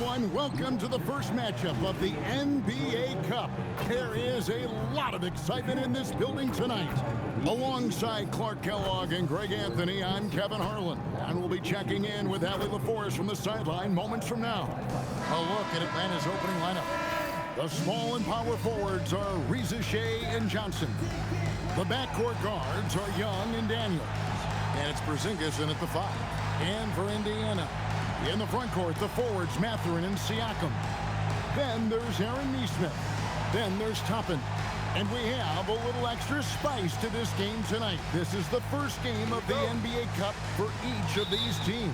everyone. Welcome to the first matchup of the NBA Cup. There is a lot of excitement in this building tonight. Alongside Clark Kellogg and Greg Anthony, I'm Kevin Harlan, and we'll be checking in with Allie LaForest from the sideline moments from now. A look at Atlanta's opening lineup. The small and power forwards are Reza Shea and Johnson. The backcourt guards are Young and Daniels. And it's Porzingis in at the 5. And for Indiana, in the front court, the forwards Mathurin and Siakam. Then there's Aaron Nesmith. Then there's Toppin. And we have a little extra spice to this game tonight. This is the first game of the NBA Cup for each of these teams.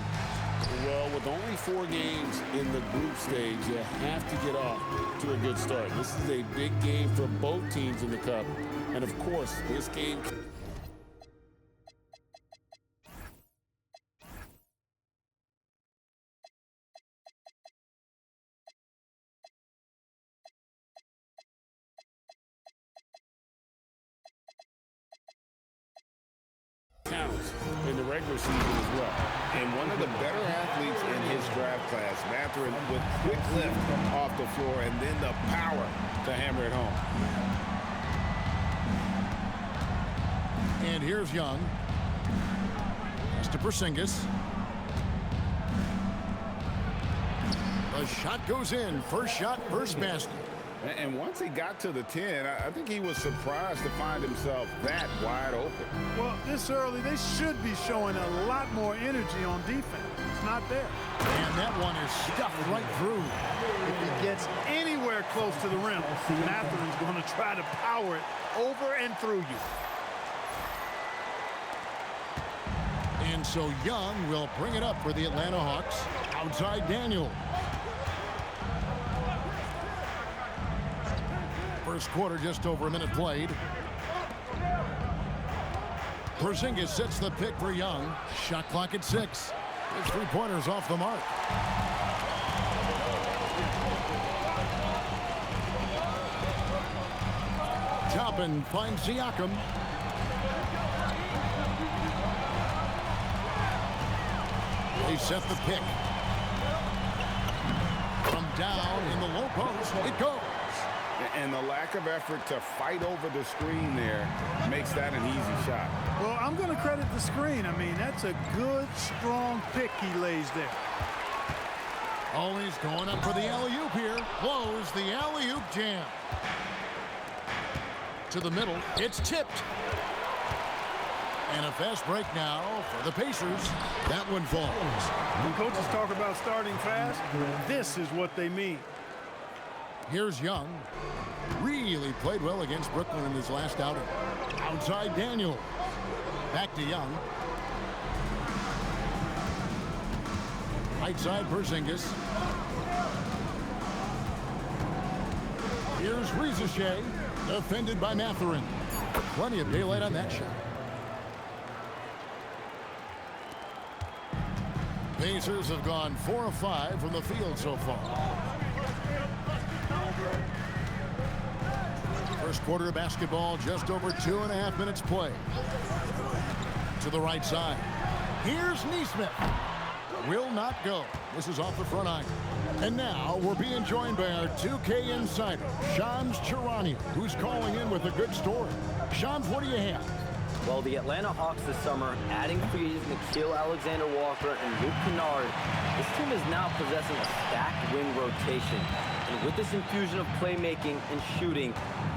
Well, with only 4 games in the group stage, you have to get off to a good start. This is a big game for both teams in the Cup. And of course, this game counts in the regular season as well. And one of the better athletes in his draft class, Mathurin, with quick lift off the floor and then the power to hammer it home. And here's Young. Pass to Porzingis. The shot goes in. First shot, first basket. And once he got to the 10, I think he was surprised to find himself that wide open. Well, this early, they should be showing a lot more energy on defense. It's not there. And that one is stuffed right through. If he gets anywhere close to the rim, Mathurin's going to try to power it over and through you. And so Young will bring it up for the Atlanta Hawks. Outside Daniel. First quarter, just over a minute played. Porzingis sets the pick for Young. Shot clock at 6. His three-pointers off the mark. Toppin finds Siakam. They set the pick. From down in the low post, it goes. And the lack of effort to fight over the screen there makes that an easy shot. Well, I'm going to credit the screen. I mean, that's a good, strong pick he lays there. Oh, he's going up for the alley-oop here. Blows the alley-oop jam. To the middle. It's tipped. And a fast break now for the Pacers. That one falls. When coaches talk about starting fast, this is what they mean. Here's Young. Really played well against Brooklyn in his last outing. Outside Daniel. Back to Young. Right side Porzingis. Here's Reza Shea. Defended by Mathurin. Plenty of daylight on that shot. Pacers have gone 4 of 5 from the field so far. First quarter of basketball, just over 2.5 minutes play. To the right side. Here's Nesmith. Will not go. This is off the front iron. And now we're being joined by our 2K insider, Shams Charania, who's calling in with a good story. Shams, what do you have? Well, the Atlanta Hawks this summer, adding free agents Nickeil Alexander-Walker and Luke Kennard, this team is now possessing a stacked wing rotation. And with this infusion of playmaking and shooting,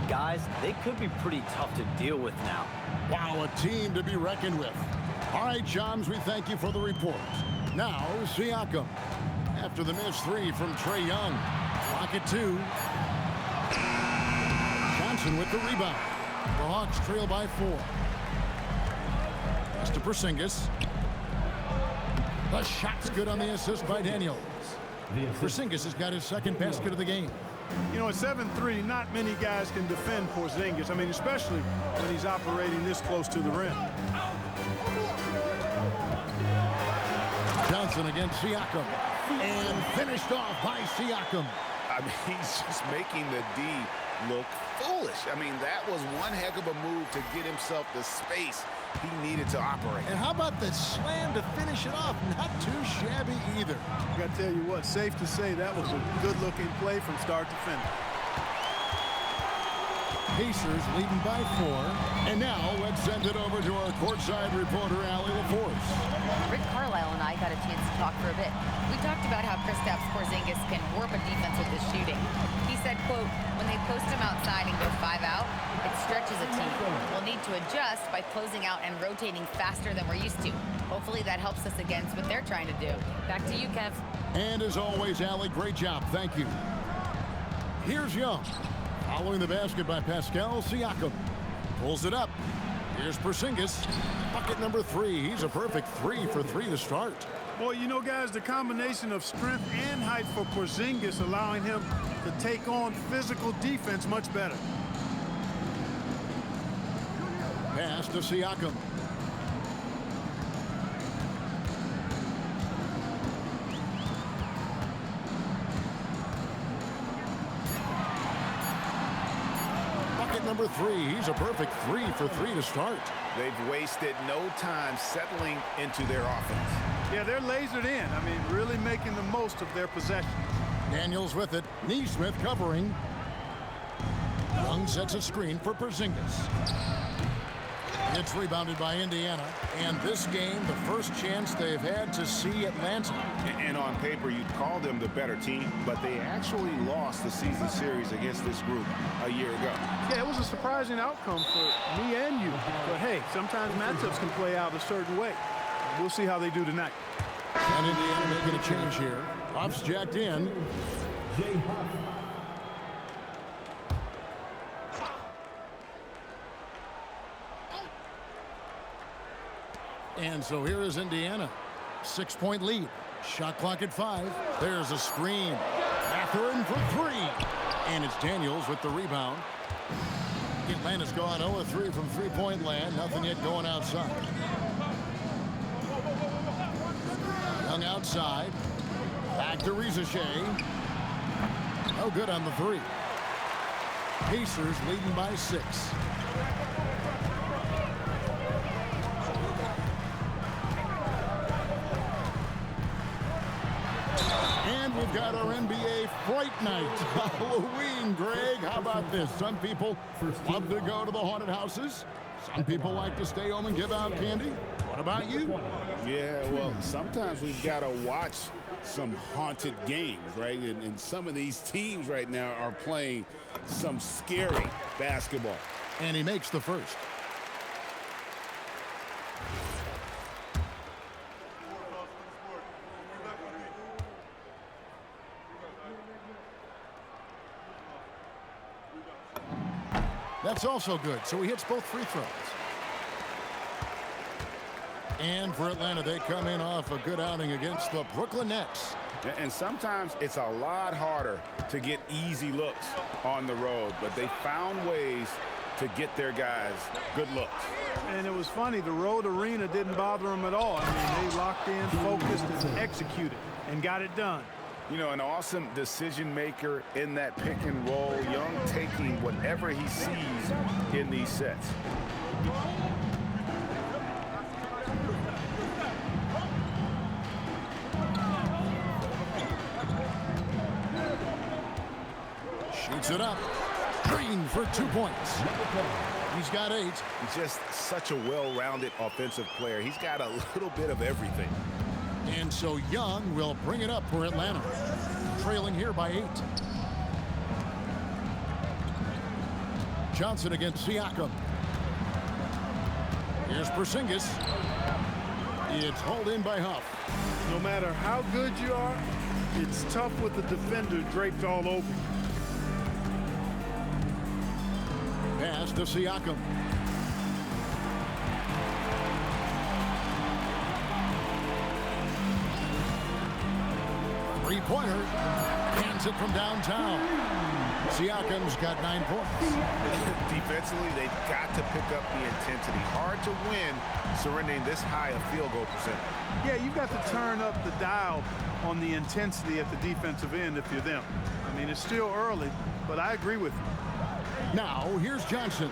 guys, they could be pretty tough to deal with now. Wow, a team to be reckoned with. All right, Shams, we thank you for the report. Now, Siakam. After the missed 3 from Trae Young. Clock at 2. Johnson with the rebound. The Hawks trail by 4. Pass to Porzingis. The shot's good on the assist by Daniels. Porzingis has got his second basket of the game. You know, at 7'3", not many guys can defend Porzingis. I mean, especially when he's operating this close to the rim. Johnson against Siakam. And finished off by Siakam. I mean, he's just making the D look foolish. I mean, that was one heck of a move to get himself the space he needed to operate. And how about the slam to finish it off? Not too shabby either. I got to tell you what, safe to say that was a good-looking play from start to finish. Pacers leading by 4. And now let's send it over to our courtside reporter, Allie LaForce. Rick Carlisle and I got a chance to talk for a bit. We talked about how Kristaps Porzingis can warp a defense with his shooting. He said, quote, when they post him outside and go 5 out, it stretches a team. We'll need to adjust by closing out and rotating faster than we're used to. Hopefully that helps us against what they're trying to do. Back to you, Kev. And as always, Allie, great job. Thank you. Here's Young. Following the basket by Pascal Siakam. Pulls it up. Here's Porzingis. Bucket number 3. He's a perfect 3 for 3 to start. Boy, you know, guys, the combination of strength and height for Porzingis allowing him to take on physical defense much better. Pass to Siakam. Bucket number 3. He's a perfect 3 for 3 to start. They've wasted no time settling into their offense. Yeah, they're lasered in. I mean, really making the most of their possession. Daniels with it. Neesmith covering. Young sets a screen for Porzingis. It's rebounded by Indiana. And this game, the first chance they've had to see Atlanta. And on paper, you'd call them the better team, but they actually lost the season series against this group a year ago. Yeah, it was a surprising outcome for me and you. But hey, sometimes matchups can play out a certain way. We'll see how they do tonight. And Indiana making a change here. Huff's jacked in. And so here is Indiana. 6-point lead. Shot clock at 5. There's a screen. Mathurin for 3. And it's Daniels with the rebound. Atlanta's gone 0-3 from three-point land. Nothing yet going outside. Young outside. Back to Rizashea. No good on the 3. Pacers leading by 6. And we've got our NBA Fright Night. Halloween, Greg. How about this? Some people love to go to the haunted houses. Some people like to stay home and give out candy. What about you? Yeah, well, sometimes we've got to watch some haunted games, right? And some of these teams right now are playing some scary basketball. And he makes the first. That's also good. So he hits both free throws. And for Atlanta, they come in off a good outing against the Brooklyn Nets. And sometimes it's a lot harder to get easy looks on the road, but they found ways to get their guys good looks. And it was funny, the road arena didn't bother them at all. I mean, they locked in, focused, and executed, and got it done. You know, an awesome decision maker in that pick and roll. Young taking whatever he sees in these sets. Shoots it up. Green for 2 points. He's got 8. He's just such a well-rounded offensive player. He's got a little bit of everything. And so Young will bring it up for Atlanta. Trailing here by 8. Johnson against Siakam. Here's Porzingis. It's hauled in by Huff. No matter how good you are, it's tough with the defender draped all over you. Pass to Siakam. Three-pointer. Hands it from downtown. Siakam's got 9 points. Defensively, they've got to pick up the intensity. Hard to win surrendering this high a field goal percentage. Yeah, you've got to turn up the dial on the intensity at the defensive end if you're them. I mean, it's still early, but I agree with you. Now, here's Johnson.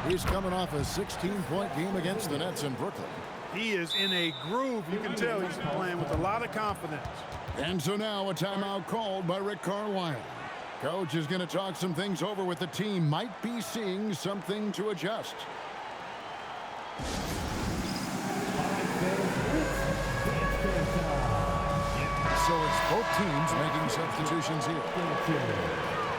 He's coming off a 16-point game against the Nets in Brooklyn. He is in a groove. You can tell he's playing with a lot of confidence. And so now a timeout called by Rick Carlisle. Coach is going to talk some things over with the team. Might be seeing something to adjust. So it's both teams making substitutions here.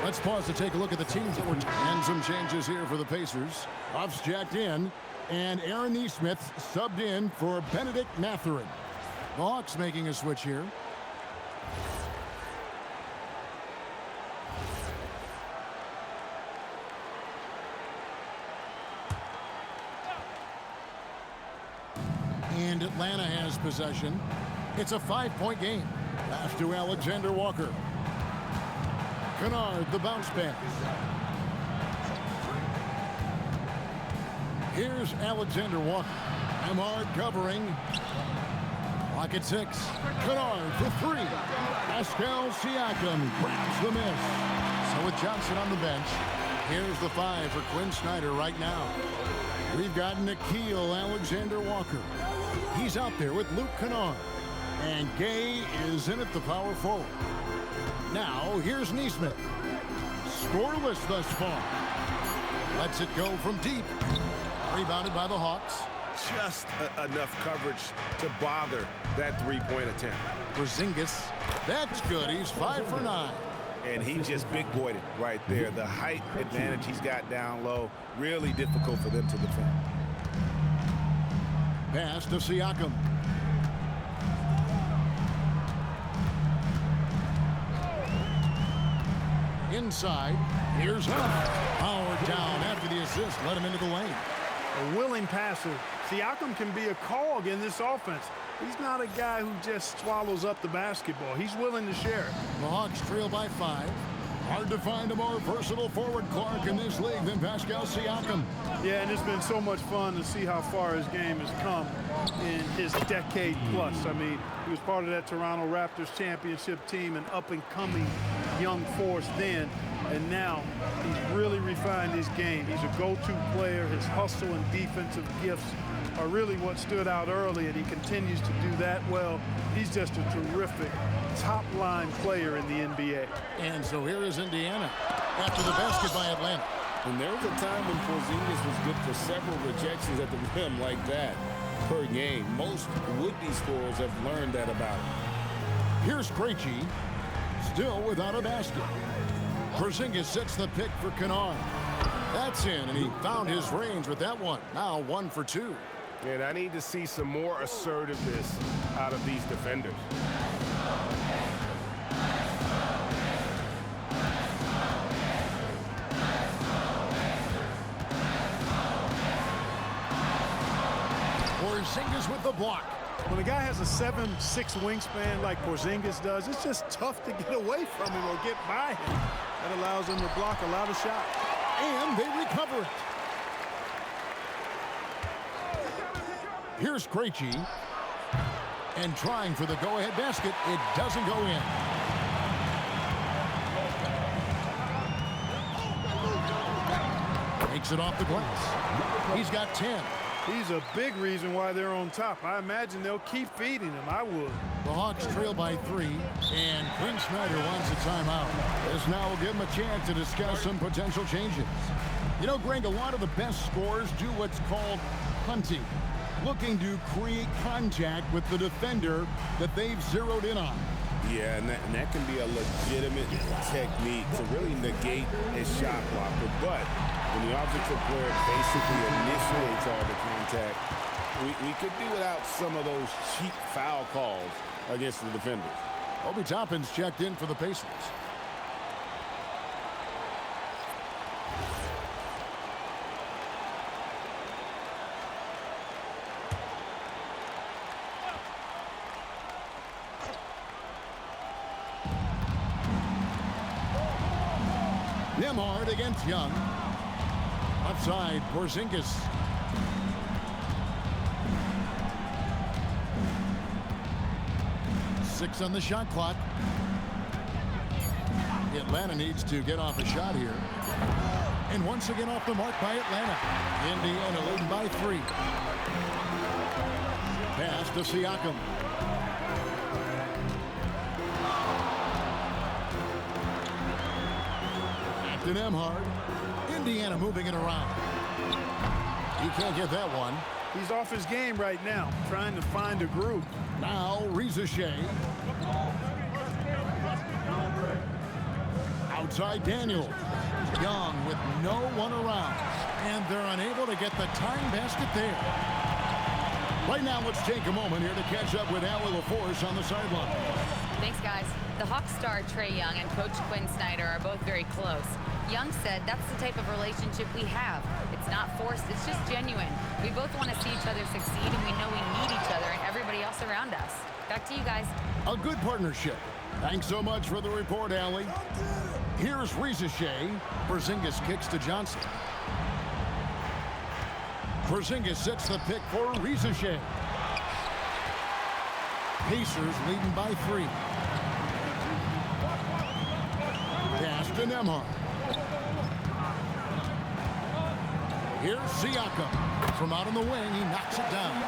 Let's pause to take a look at the teams that were and some changes here for the Pacers. Huff's jacked in, and Aaron Nesmith subbed in for Benedict Mathurin. The Hawks making a switch here. And Atlanta has possession. It's a 5-point game. Pass to Alexander Walker. Kennard, the bounce pass. Here's Alexander Walker. Kennard covering. Clock at 6. Kennard for 3. Pascal Siakam grabs the miss. So with Johnson on the bench, here's the 5 for Quinn Snyder right now. We've got Nickeil Alexander Walker. He's out there with Luke Kennard. And Gay is in at the power forward. Now, here's Nesmith. Scoreless thus far. Lets it go from deep. Rebounded by the Hawks. Just enough coverage to bother that three-point attempt. Porzingis. That's good. He's 5 for 9. And he just big-boyed it right there. The height advantage he's got down low, really difficult for them to defend. Pass to Siakam. Inside, here's Huff. Powered down after the assist, let him into the lane. A willing passer. Siakam can be a cog in this offense. He's not a guy who just swallows up the basketball. He's willing to share it. The Hawks trail by 5. Hard to find a more versatile forward, Clark, in this league than Pascal Siakam. Yeah, and it's been so much fun to see how far his game has come in his decade plus. I mean, he was part of that Toronto Raptors championship team, an up-and-coming young force then, and now he's really refined his game. He's a go-to player. His hustle and defensive gifts are really what stood out early, and he continues to do that well. He's just a terrific top-line player in the NBA. And so here is Indiana after the basket by Atlanta. And there was a time when Porzingis was good for several rejections at the rim like that per game. Most would-be scorers have learned that about him. Here's Krejci, still without a basket. Porzingis sets the pick for Kennard. That's in, and he found his range with that one. Now 1 for 2. And I need to see some more assertiveness out of these defenders. Porzingis with the block. When a guy has a 7'6" wingspan like Porzingis does, it's just tough to get away from him or get by him. That allows him to block a lot of shots. And they recover it. Here's Krejci. And trying for the go-ahead basket. It doesn't go in. Takes it off the glass. He's got 10. He's a big reason why they're on top. I imagine they'll keep feeding him. I would. The Hawks trail by 3, and Quinn Snyder wants a timeout. This now will give him a chance to discuss some potential changes. You know, Greg, a lot of the best scorers do what's called hunting, looking to create contact with the defender that they've zeroed in on. Yeah, and that can be a legitimate technique to really negate a shot blocker. But when the offensive player basically initiates all the contact, we could do without some of those cheap foul calls against the defenders. Obi Toppin's checked in for the Pacers. Nembhard against Young. Outside, Porzingis. Six on the shot clock. Atlanta needs to get off a shot here. And once again off the mark by Atlanta. Indiana leading by 3. Pass to Siakam. Back to Nembhard. Indiana moving it around. He can't get that one. He's off his game right now, trying to find a groove. Now, Shea. Outside Daniels. Young with no one around. And they're unable to get the tying basket there. Right now, let's take a moment here to catch up with Allie LaForce on the sideline. Thanks, guys. The Hawks star Trae Young and Coach Quinn Snyder are both very close. Young said that's the type of relationship we have. It's not forced, it's just genuine. We both want to see each other succeed, and we know we need each other and everybody else around us. Back to you guys. A good partnership. Thanks so much for the report, Allie. Here's Shea. Porzingis kicks to Johnson. Porzingis sets the pick for Shea. Pacers leading by 3. Pass to Nembhard. Here's Siakam. From out on the wing, he knocks it down.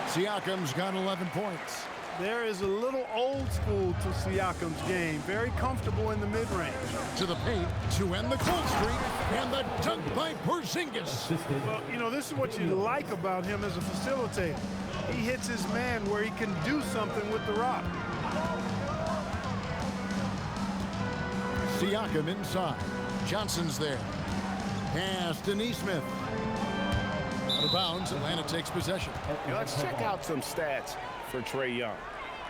Siakam's got 11 points. There is a little old school to Siakam's game. Very comfortable in the mid-range. To the paint to end the cold streak. And the dunk by Porzingis. Well, you know, this is what you like about him as a facilitator. He hits his man where he can do something with the rock. Siakam inside. Johnson's there. Pass to Nesmith. Out of bounds, Atlanta takes possession. Now let's check out some stats for Trae Young.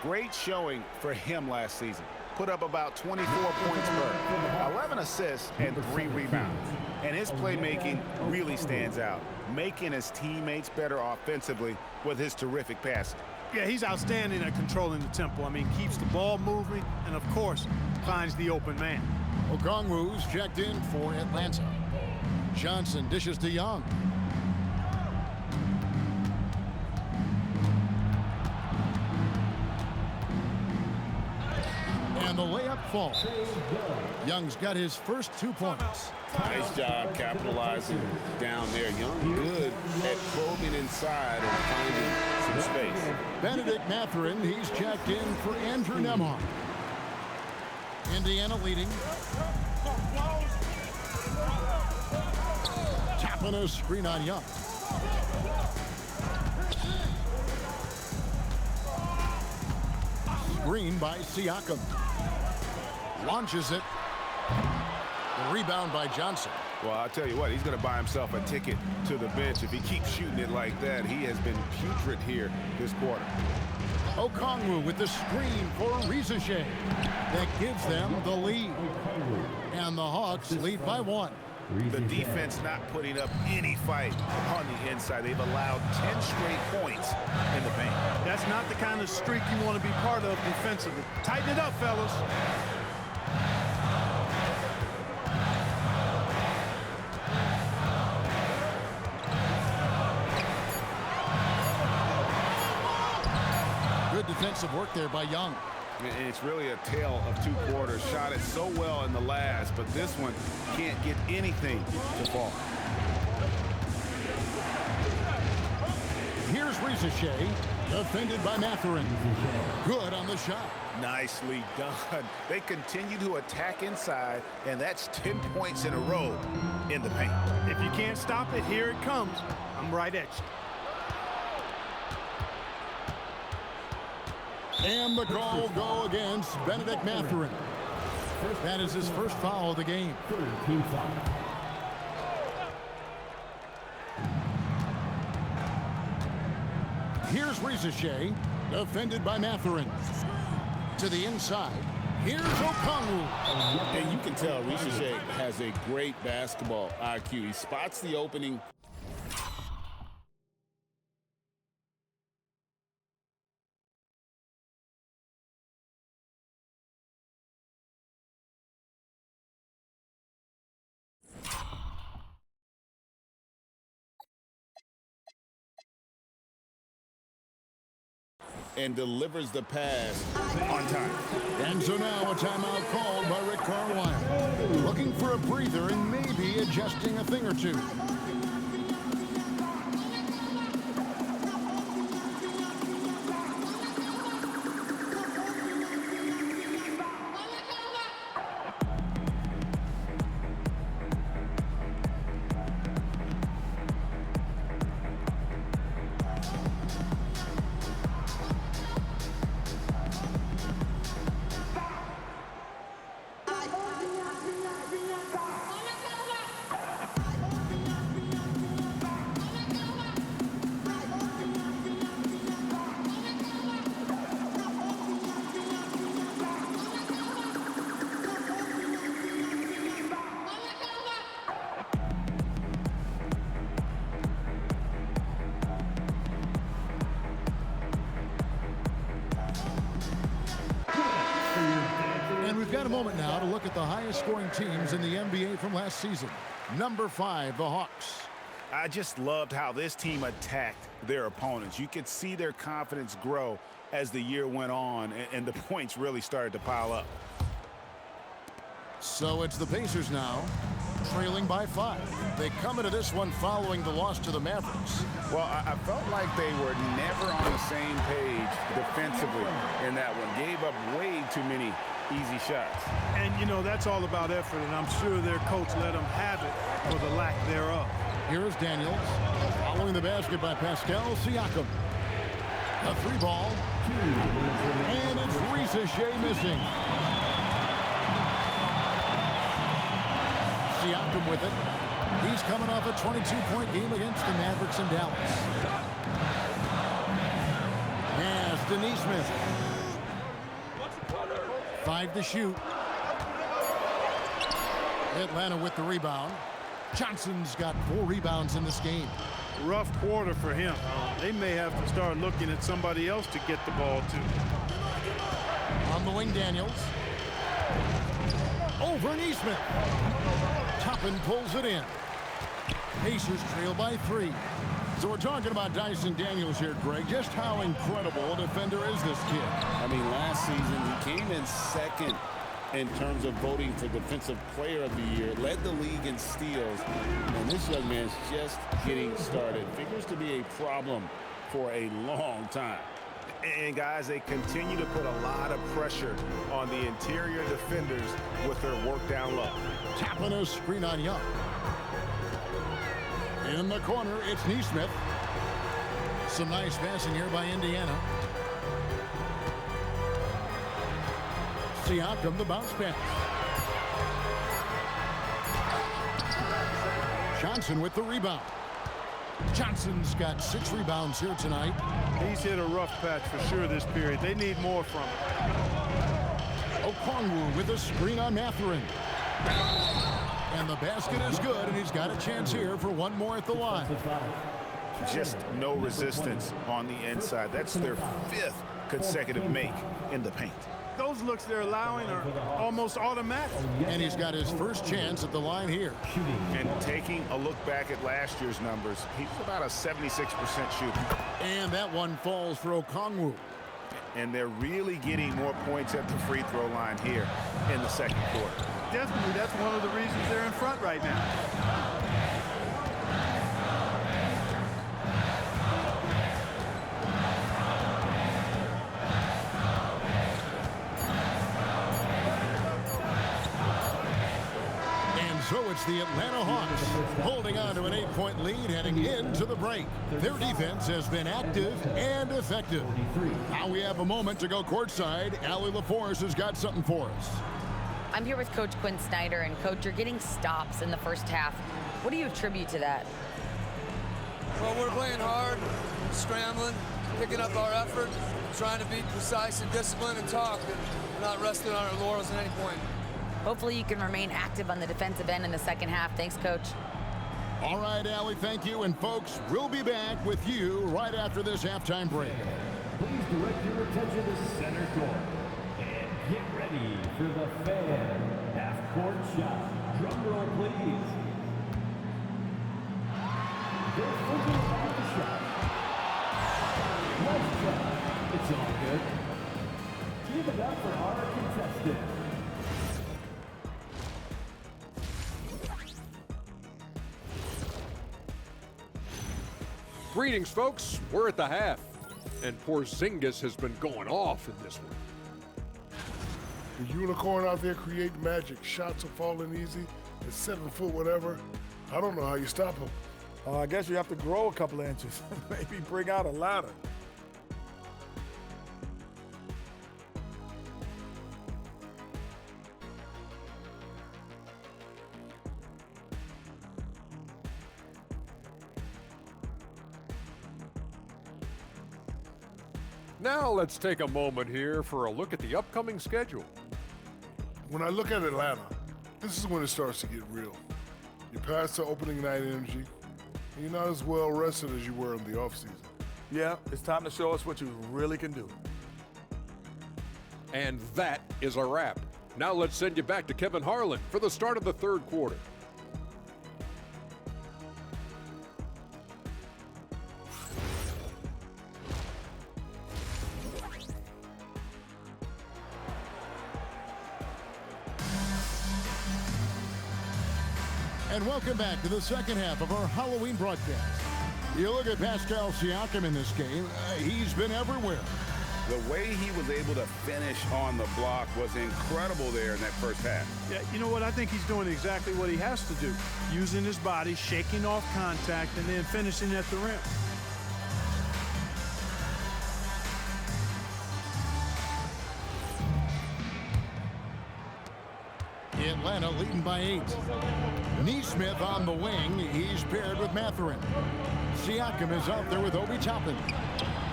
Great showing for him last season. Put up about 24 points per, 11 assists, and 3 rebounds. And his playmaking really stands out, making his teammates better offensively with his terrific passing. Yeah, he's outstanding at controlling the tempo. I mean, keeps the ball moving and, of course, finds the open man. Okongwu's checked in for Atlanta. Johnson dishes to Young. And the layup falls. Young's got his first 2 points. Nice job capitalizing down there. Young good at probing inside and finding some space. Benedict Mathurin, he's checked in for Andrew Nembhard. Indiana leading. Tapping a screen on Young. Screen by Siakam. Launches it. The rebound by Johnson. Well, I'll tell you what, he's going to buy himself a ticket to the bench if he keeps shooting it like that. He has been putrid here this quarter. Okongwu with the screen for Shea. That gives them the lead. And the Hawks lead by 1. The defense not putting up any fight on the inside. They've allowed 10 straight points in the paint. That's not the kind of streak you want to be part of defensively. Tighten it up, fellas. Good defensive work there by Young. And it's really a tale of 2 quarters. Shot it so well in the last, but this one can't get anything to fall. Here's Shea, defended by Mathurin. Good on the shot. Nicely done. They continue to attack inside, and that's 10 points in a row in the paint. If you can't stop it, here it comes. I'm right at you. And the call will go against Benedict Mathurin. That is his first foul of the game. Here's Shea, defended by Mathurin. To the inside. Here's Okongwu. And you can tell Shea has a great basketball IQ. He spots the opening. and delivers the pass on time. And so now a timeout called by Rick Carlisle. Looking for a breather and maybe adjusting a thing or two. Got a moment now to look at the highest scoring teams in the NBA from last season. Number 5, the Hawks. I just loved how this team attacked their opponents. You could see their confidence grow as the year went on, and the points really started to pile up. So it's the Pacers now, trailing by 5. They come into this one following the loss to the Mavericks. Well, I felt like they were never on the same page defensively in that one. Gave up way too many easy shots. And, you know, that's all about effort, and I'm sure their coach let them have it for the lack thereof. Here is Daniels, following the basket by Pascal Siakam. A 3-ball, and it's Ricochet missing. Siakam with it. He's coming off a 22-point game against the Mavericks in Dallas. Yes, Denise Smith. 5 to shoot. Atlanta with the rebound. Johnson's got 4 rebounds in this game. Rough quarter for him. They may have to start looking at somebody else to get the ball to. On the wing, Daniels. Over Neesmith. Toppin pulls it in. Pacers trail by 3. So we're talking about Dyson Daniels here, Greg. Just how incredible a defender is this kid? I mean, last season he came in second in terms of voting for Defensive Player of the Year, led the league in steals, and this young man's just getting started. Figures to be a problem for a long time. And guys, they continue to put a lot of pressure on the interior defenders with their work down low. Tapping a screen on Young. In the corner, it's Neesmith. Some nice passing here by Indiana. Siakam, the bounce pass. Johnson with the rebound. Johnson's got 6 rebounds here tonight. He's hit a rough patch for sure this period. They need more from him. Okongwu with a screen on Mathurin. And the basket is good, and he's got a chance here for one more at the line. Just no resistance on the inside. That's their 5th consecutive make in the paint. Those looks they're allowing are almost automatic. And he's got his first chance at the line here. And taking a look back at last year's numbers, he's about a 76% shooter. And that one falls for Okongwu. And they're really getting more points at the free throw line here in the second quarter. Definitely, that's one of the reasons they're in front right now. So it's the Atlanta Hawks holding on to an 8-point lead heading into the break. Their defense has been active and effective. Now we have a moment to go courtside. Allie LaForce has got something for us. I'm here with Coach Quinn Snyder, and Coach, you're getting stops in the first half. What do you attribute to that? Well, we're playing hard, scrambling, picking up our effort, trying to be precise and disciplined and talk, and we're not resting on our laurels at any point. Hopefully you can remain active on the defensive end in the second half. Thanks, Coach. All right, Allie, thank you. And, folks, we'll be back with you right after this halftime break. Please direct your attention to center court. And get ready for the fan half-court shot. Drum roll, please. They're thinking about the shot. Nice shot. It's on. Give it up for our contestants. Greetings, folks. We're at the half, and Porzingis has been going off in this one. The unicorn out there creating magic. Shots are falling easy. It's 7 foot, whatever. I don't know how you stop him. I guess you have to grow a couple of inches. Maybe bring out a ladder. Now let's take a moment here for a look at the upcoming schedule. When I look at Atlanta, this is when it starts to get real. You're past the opening night energy, and you're not as well rested as you were in the offseason. Yeah, it's time to show us what you really can do. And that is a wrap. Now let's send you back to Kevin Harlan for the start of the third quarter. And welcome back to the second half of our Halloween broadcast. You look at Pascal Siakam in this game, he's been everywhere. The way he was able to finish on the block was incredible there in that first half. Yeah, you know what? I think he's doing exactly what he has to do. Using his body, shaking off contact, and then finishing at the rim. Atlanta leading by 8. Neesmith on the wing. He's paired with Mathurin. Siakam is out there with Obi Toppin.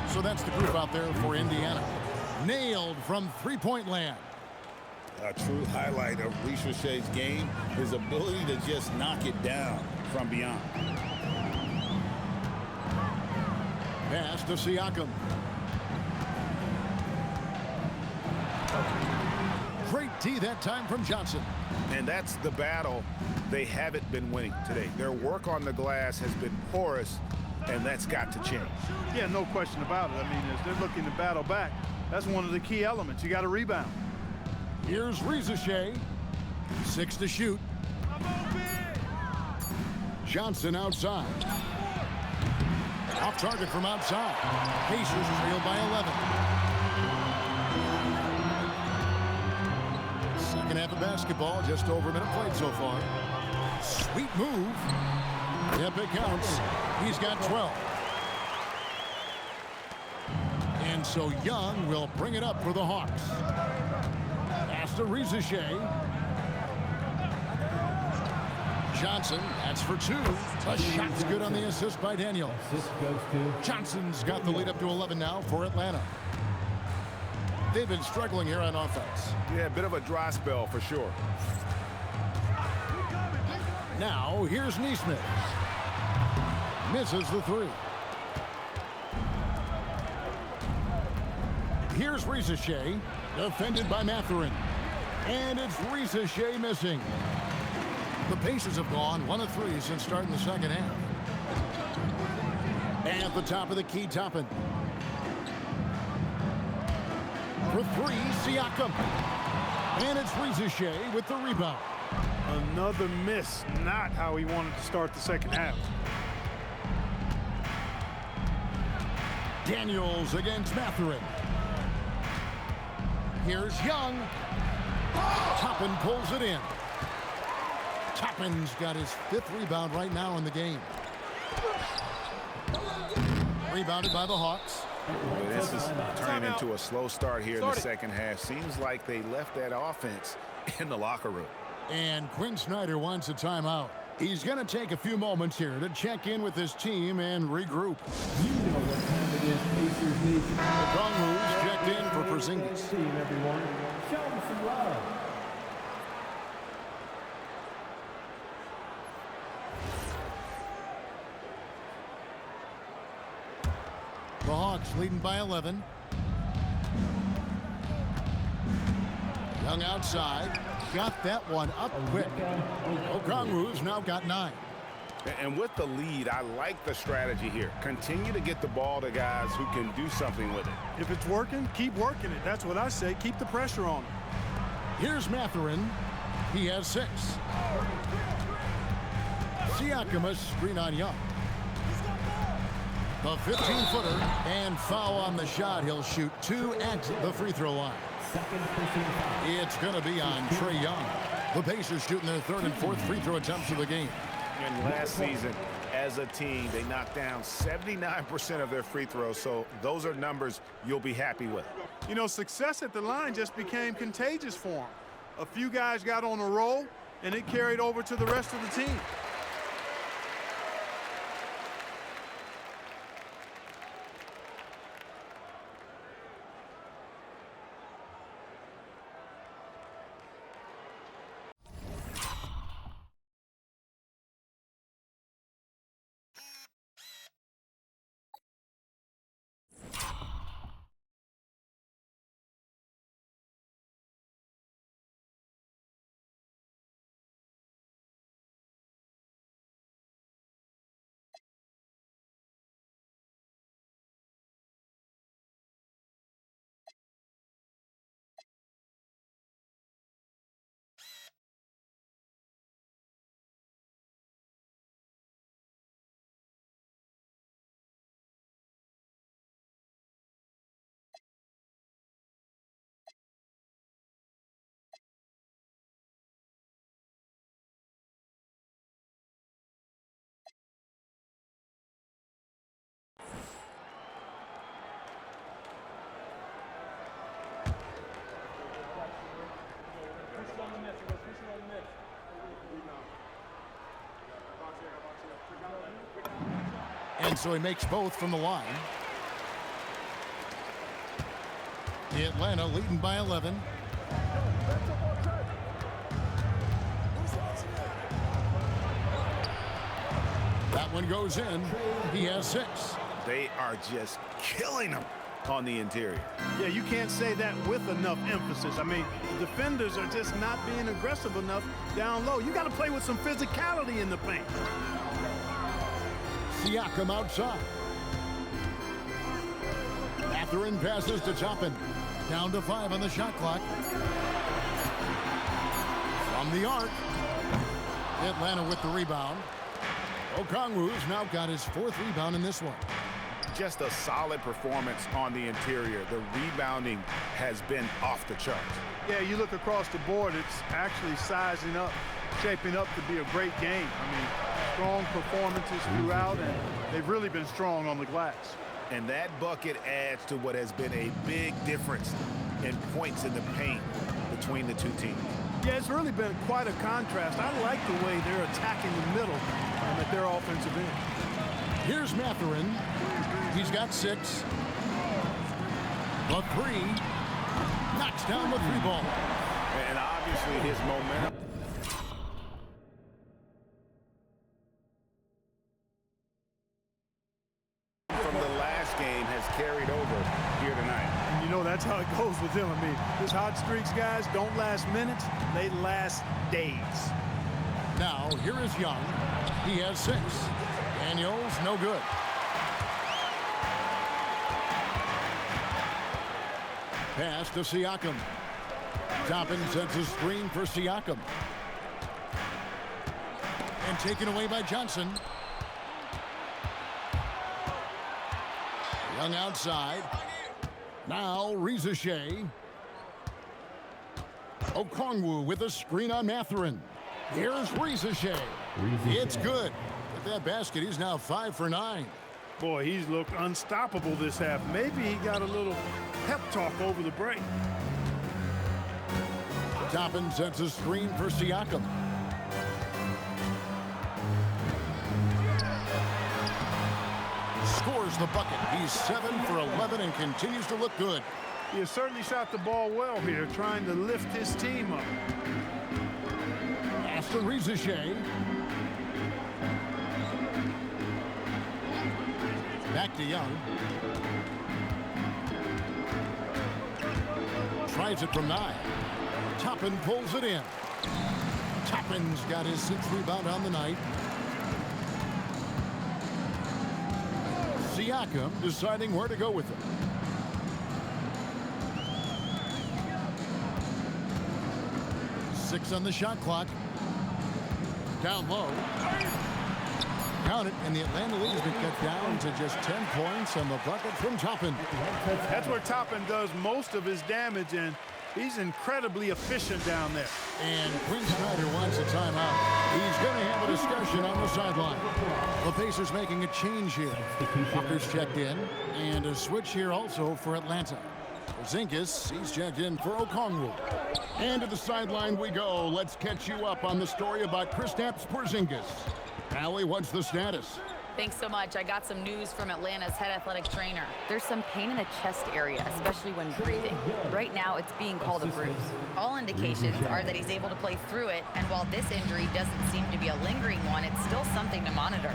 So that's the group out there for Indiana. Nailed from three-point land. A true highlight of Ricochet's game, his ability to just knock it down from beyond. Pass to Siakam. Great D that time from Johnson. And that's the battle they haven't been winning today. Their work on the glass has been porous, and that's got to change. Yeah, no question about it. I mean, as they're looking to battle back, that's one of the key elements. You got to rebound. Here's Ricochet. 6 to shoot. Johnson outside. Off target from outside. Pacers trailed by 11. Second half of basketball, just over a minute played so far. Sweet move. Yep, it counts. He's got 12. And so Young will bring it up for the Hawks. Pass to Ricochet. Johnson, that's for 2. A shot's good on the assist by Daniel. Johnson's got the lead up to 11 now for Atlanta. They've been struggling here on offense. Yeah, a bit of a dry spell for sure. Now, here's Neesmith. Misses the 3. Here's Ricochet, defended by Mathurin. And it's Ricochet missing. The Pacers have gone 1 of 3 since starting the second half. And at the top of the key, Toppin. For 3, Siakam. And it's Ricochet with the rebound. Another miss, not how he wanted to start the second half. Daniels against Mathurin. Here's Young. Toppin pulls it in. Toppin's got his 5th rebound right now in the game. Rebounded by the Hawks. This is turning into a slow start here in the second half. Seems like they left that offense in the locker room. And Quinn Snyder wants a timeout. He's going to take a few moments here to check in with his team and regroup. You know what time it is, Pacers Nation. The Congo's checked in for Porzingis. Team, everyone. Show them some love. The Hawks leading by 11. Young outside. Got that one up quick. Okongwu's now got 9. And with the lead, I like the strategy here. Continue to get the ball to guys who can do something with it. If it's working, keep working it. That's what I say. Keep the pressure on him. Here's Mathurin. He has 6. Siakam, a screen on Young. The 15-footer and foul on the shot. He'll shoot 2 at the free throw line. It's going to be on Trae Young. The Pacers shooting their 3rd and 4th free throw attempts of the game. And last season, as a team, they knocked down 79% of their free throws, so those are numbers you'll be happy with. You know, success at the line just became contagious for him. A few guys got on a roll, and it carried over to the rest of the team. And so he makes both from the line. Atlanta leading by 11. That one goes in. He has 6. They are just killing them on the interior. Yeah, you can't say that with enough emphasis. I mean, the defenders are just not being aggressive enough down low. You got to play with some physicality in the paint. Siakam outside. Mathurin passes to Toppin. Down to 5 on the shot clock. From the arc. Atlanta with the rebound. Okongwu's now got his 4th rebound in this one. Just a solid performance on the interior. The rebounding has been off the charts. Yeah, you look across the board, it's actually sizing up, shaping up to be a great game. I mean, strong performances throughout, and they've really been strong on the glass. And that bucket adds to what has been a big difference in points in the paint between the two teams. Yeah, it's really been quite a contrast. I like the way they're attacking the middle at their offensive end. Here's Mathurin. He's got 6. The 3. Knocks down the 3 ball. And obviously his momentum. From the last game has carried over here tonight. And you know that's how it goes with him. I mean, his hot streaks, guys, don't last minutes. They last days. Now, here is Young. He has 6. Daniels, no good. Pass to Siakam. Toppin sends a screen for Siakam. And taken away by Johnson. Young outside. Now, Rizachet. Okongwu with a screen on Mathurin. Here's Rizachet. It's good. With that basket, he's now 5 for 9. Boy, he's looked unstoppable this half. Maybe he got a little pep talk over the break. Toppin sets a screen for Siakam. Scores the bucket. He's 7 for 11 and continues to look good. He has certainly shot the ball well here, trying to lift his team up. Pass to Rizachet. Back to Young. Tries it from 9. Toppin pulls it in. Toppin's got his 6th rebound on the night. Siakam deciding where to go with it. Six on the shot clock. Down low. Count it, and the Atlanta lead has been cut down to just 10 points on the bucket from Toppin. That's where Toppin does most of his damage, and he's incredibly efficient down there. And Quinn Snyder wants a timeout. He's going to have a discussion on the sideline. The Pacers making a change here. Walker's checked in, and a switch here also for Atlanta. Porzingis, he's checked in for Okongwu. And to the sideline we go. Let's catch you up on the story about Kristaps Porzingis. Allie, what's the status? Thanks so much. I got some news from Atlanta's head athletic trainer. There's some pain in the chest area, especially when breathing. Right now, it's being called a bruise. All indications are that he's able to play through it, and while this injury doesn't seem to be a lingering one, it's still something to monitor.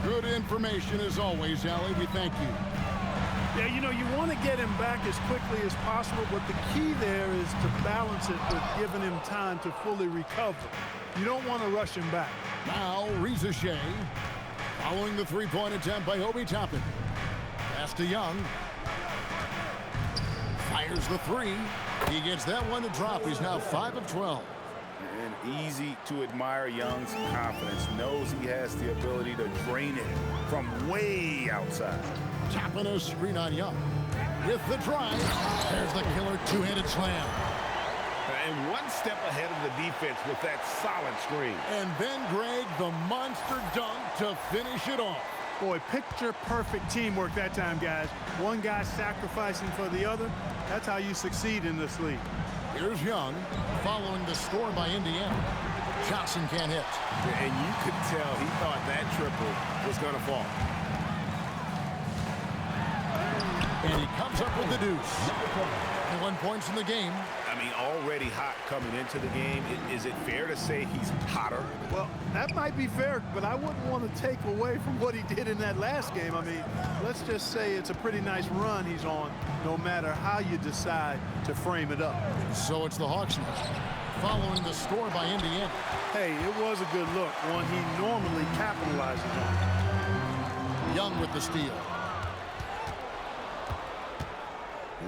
Good information as always, Allie. We thank you. Yeah, you know, you want to get him back as quickly as possible, but the key there is to balance it with giving him time to fully recover. You don't want to rush him back. Now, Reza Shea, following the three-point attempt by Obi Toppin. Pass to Young. Fires the three. He gets that one to drop. He's now 5 of 12. And easy to admire Young's confidence. Knows he has the ability to drain it from way outside. Tapping a screen on Young. With the drive, there's the killer two-handed slam. And one step ahead of the defense with that solid screen. And then, Greg, the monster dunk to finish it off. Boy, picture-perfect teamwork that time, guys. One guy sacrificing for the other. That's how you succeed in this league. Here's Young, following the score by Indiana. Johnson can't hit. And you could tell he thought that triple was going to fall. And he comes up with the deuce. 1 point in the game. I mean, already hot coming into the game. Is it fair to say he's hotter? Well, that might be fair, but I wouldn't want to take away from what he did in that last game. I mean, let's just say it's a pretty nice run he's on, no matter how you decide to frame it up. So it's the Hawks now, following the score by Indiana. Hey, it was a good look, one he normally capitalizes on. Young with the steal.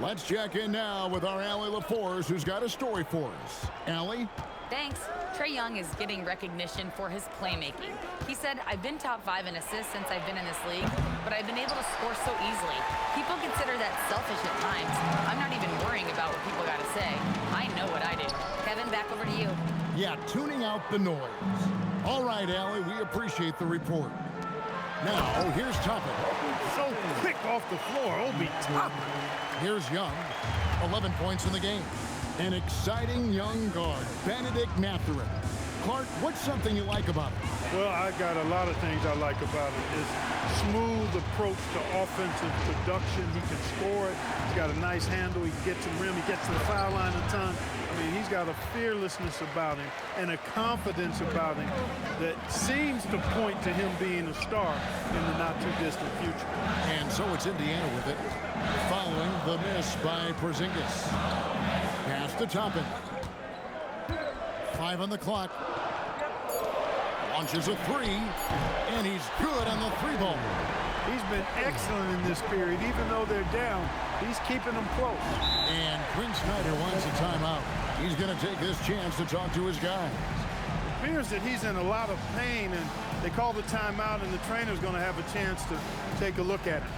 Let's check in now with our Allie LaForce, who's got a story for us. Allie? Thanks. Trae Young is getting recognition for his playmaking. He said, I've been top 5 in assists since I've been in this league, but I've been able to score so easily. People consider that selfish at times. I'm not even worrying about what people got to say. I know what I do. Kevin, back over to you. Yeah, tuning out the noise. All right, Allie, we appreciate the report. Now, here's Toppin. So quick off the floor, Obi Toppin. Here's Young, 11 points in the game. An exciting young guard, Benedict Mathurin. Clark, what's something you like about him? Well, I got a lot of things I like about him. His smooth approach to offensive production. He can score it. He's got a nice handle. He can get to the rim. He gets to the foul line a ton. I mean, he's got a fearlessness about him and a confidence about him that seems to point to him being a star in the not-too-distant future. And so it's Indiana with it, following the miss by Porzingis. Pass to Toppin. 5 on the clock. Launches a three, and he's good on the three ball. He's been excellent in this period. Even though they're down, he's keeping them close. And Quinn Snyder wants a timeout. He's going to take this chance to talk to his guys. It appears that he's in a lot of pain, and they call the timeout, and the trainer's going to have a chance to take a look at it.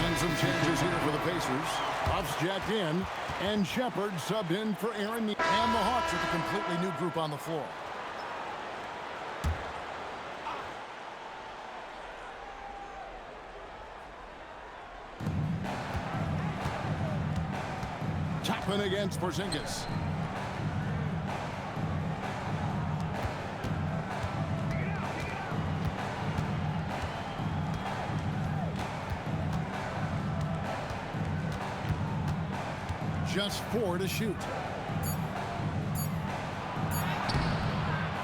And some changes here for the Pacers. Puff's jacked in, and Shepard subbed in for Aaron. And the Hawks with a completely new group on the floor. Toppin against Porzingis. Just 4 to shoot.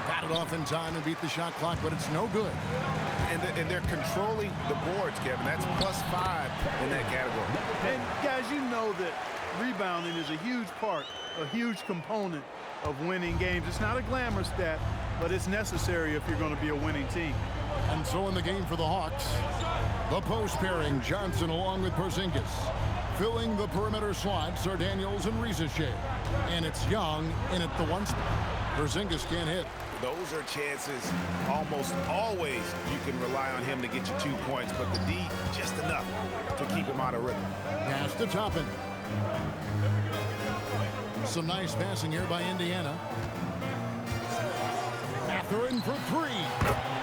Got it off in time and beat the shot clock, but it's no good. And they're controlling the boards, Kevin. That's +5 in that category. And guys, you know that rebounding is a huge part a huge component of winning games. It's not a glamour stat, but it's necessary if you're going to be a winning team. And so in the game for the Hawks, the post pairing, Johnson along with Porzingis. Filling the perimeter slots are Daniels and Shea. And it's Young in at the one spot. Porzingis can't hit. Those are chances almost always you can rely on him to get you 2 points, but the D just enough to keep him out of rhythm. Pass to Toppin. Some nice passing here by Indiana. Mathurin for three.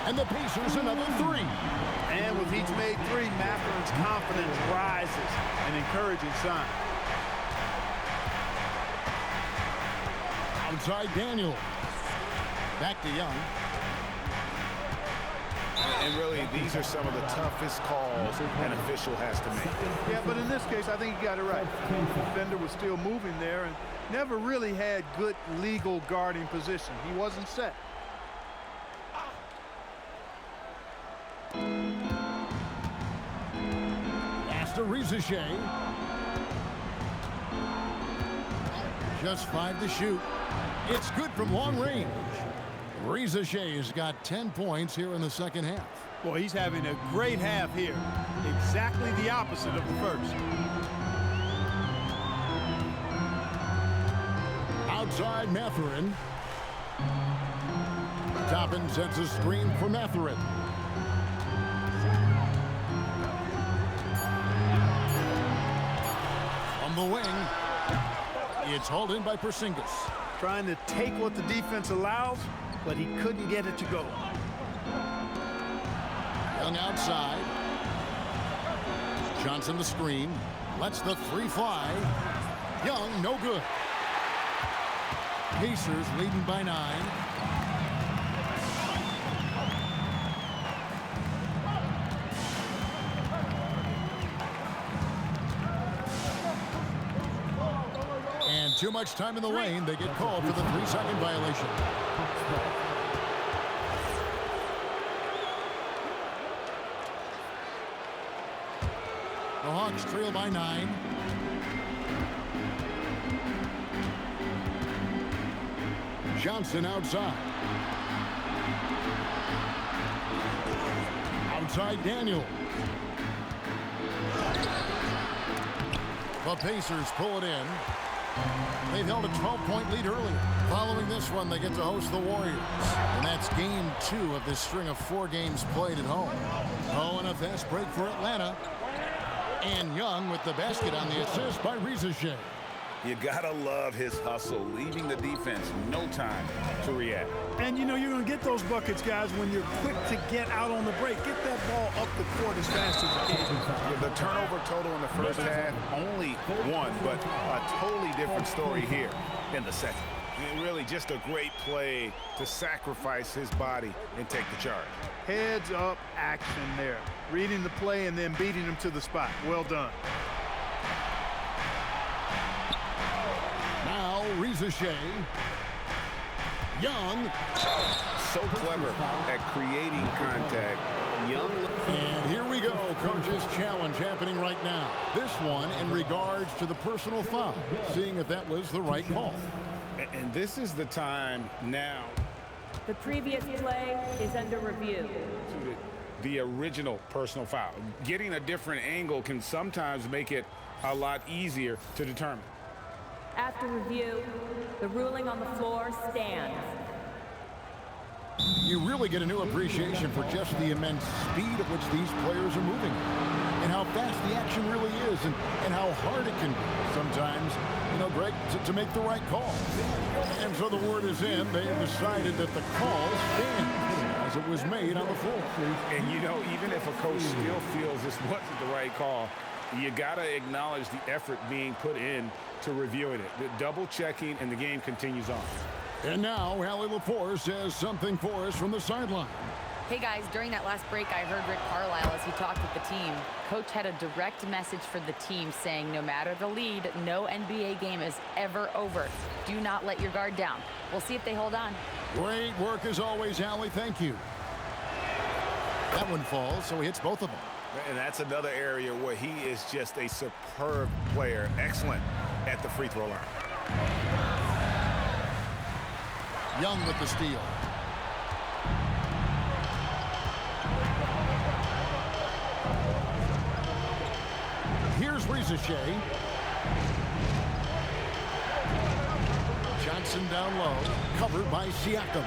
And the Pacers another three. And with each made three, Matherin's confidence rises, an encouraging sign. Outside Daniel. Back to Young. And really, these are some of the toughest calls an official has to make. Yeah, but in this case, I think he got it right. The defender was still moving there and never really had good legal guarding position. He wasn't set. Shea. Just 5 to shoot. It's good from long range. Shea has got 10 points here in the second half. Boy, he's having a great half here. Exactly the opposite of the first. Outside Mathurin. Toppin sets a screen for Mathurin. The wing. It's hauled in by Porzingis. Trying to take what the defense allows, but he couldn't get it to go. Young outside. Johnson the screen. Lets the three fly. Young, no good. Pacers leading by 9. Too much time in the lane. They get called for the 3-second violation. The Hawks trail by 9. Johnson outside. Outside Daniel. The Pacers pull it in. They've held a 12-point lead earlier. Following this one, they get to host the Warriors. And that's game 2 of this string of 4 games played at home. Oh, and a fast break for Atlanta. And Young with the basket on the assist by Shea. You gotta love his hustle, leaving the defense no time to react. And you know you're gonna get those buckets, guys, when you're quick to get out on the break. Get that ball up the court as fast as you can. The turnover total in the first half, only 1, but a totally different story here in the second. And really just a great play to sacrifice his body and take the charge. Heads up action there. Reading the play and then beating him to the spot. Well done. Now, Shea. Young. So clever at creating contact. Young. And here we go. Coach's challenge happening right now. This one in regards to the personal foul. Seeing if that was the right call. And this is the time now. The previous play is under review. The original personal foul. Getting a different angle can sometimes make it a lot easier to determine. After review, the ruling on the floor stands. You really get a new appreciation for just the immense speed at which these players are moving. And how fast the action really is, and how hard it can be sometimes, you know, Greg, to make the right call. And so the word is in. They have decided that the call stands as it was made on the floor. And, you know, even if a coach still feels this wasn't the right call, you got to acknowledge the effort being put in to reviewing it. The double checking, and the game continues on. And now, Allie LaForce says something for us from the sideline. Hey guys, during that last break, I heard Rick Carlisle as he talked with the team. Coach had a direct message for the team saying no matter the lead, no NBA game is ever over. Do not let your guard down. We'll see if they hold on. Great work as always, Allie. Thank you. That one falls, so he hits both of them. And that's another area where he is just a superb player. Excellent at the free throw line. Young with the steal. Here's Ricochet. Johnson down low, covered by Siakam.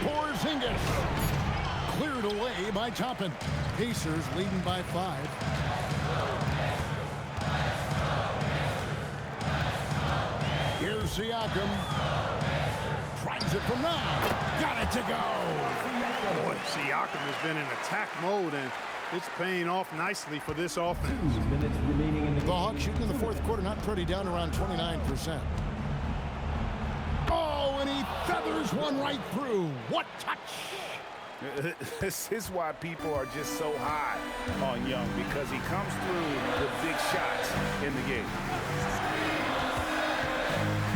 Porzingis cleared away by Toppin. Pacers leading by 5. Here's Siakam. Tries it from now. Got it to go. Boy, Siakam has been in attack mode, and it's paying off nicely for this offense. 2 minutes remaining in the The Hawks shooting in the fourth quarter, not pretty, down around 29%. Oh, and he feathers one right through. What touch! This is why people are just so high on Young, because he comes through with big shots in the game.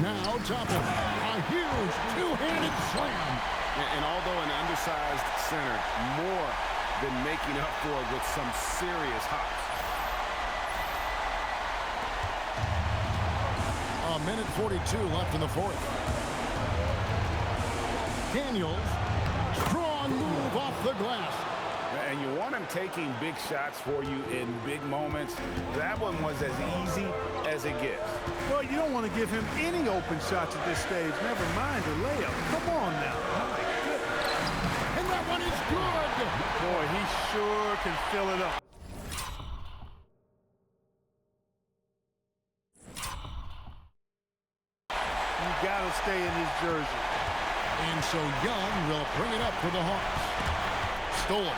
Now Toppin, a huge two-handed slam. And although an undersized center, more than making up for it with some serious hops. A minute 42 left in the fourth. Daniels, strong move off the glass. And you want him taking big shots for you in big moments. That one was as easy as it gets. Well, you don't want to give him any open shots at this stage. Never mind a layup. Come on now. My goodness. And that one is good. Boy, he sure can fill it up. You got to stay in his jersey. And so Young will bring it up for the Hawks. Stolen.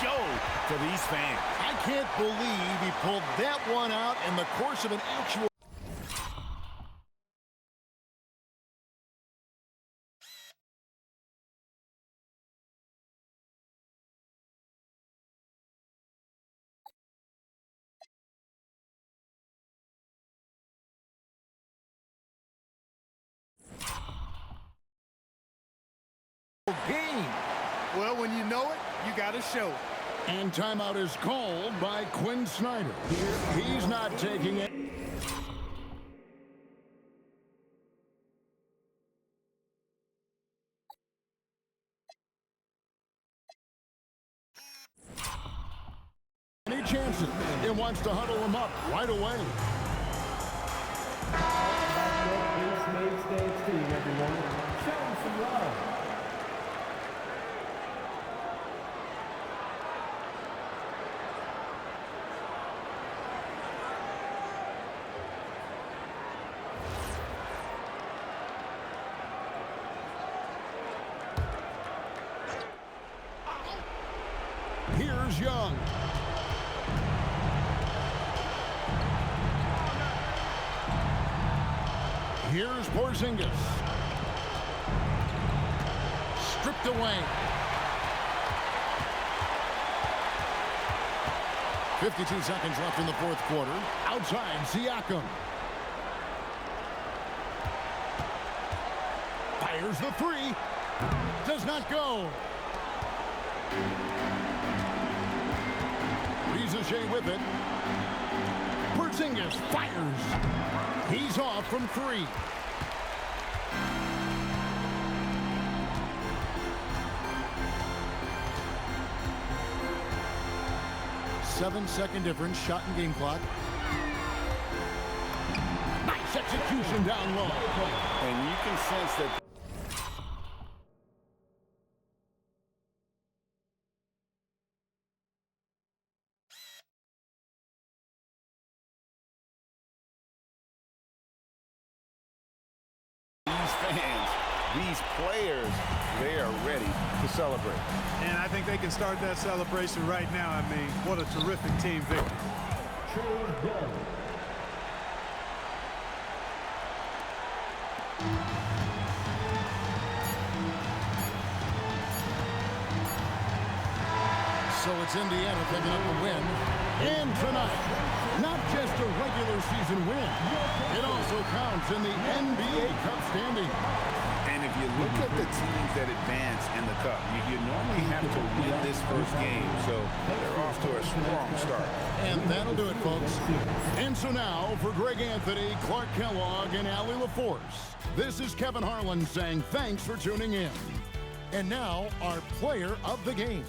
Show for these fans. I can't believe he pulled that one out in the course of an actual. Game. Well, when you know it, you got to show it. And timeout is called by Quinn Snyder. He's not taking it. Any chances? It wants to huddle him up right away. everyone. Show him some love. Here's Young. Here's Porzingis. Stripped away. 52 seconds left in the fourth quarter. Outside, Siakam. Fires the three. Does not go. Ricochet with it. Porzingis fires. He's off from three. Seven-second difference, shot and game clock. Nice execution down low. And you can sense that. These players, they are ready to celebrate. And I think they can start that celebration right now. I mean, what a terrific team victory. Trae Young. So it's Indiana picking up a win. And tonight, not just a regular season win, it also still counts in the NBA Cup standings. And if you look at the teams that advance in the Cup, you normally have to win this first game, so they're off to a strong start. And that'll do it, folks. And so now, for Greg Anthony, Clark Kellogg, and Allie LaForce, this is Kevin Harlan saying thanks for tuning in. And now, our player of the game.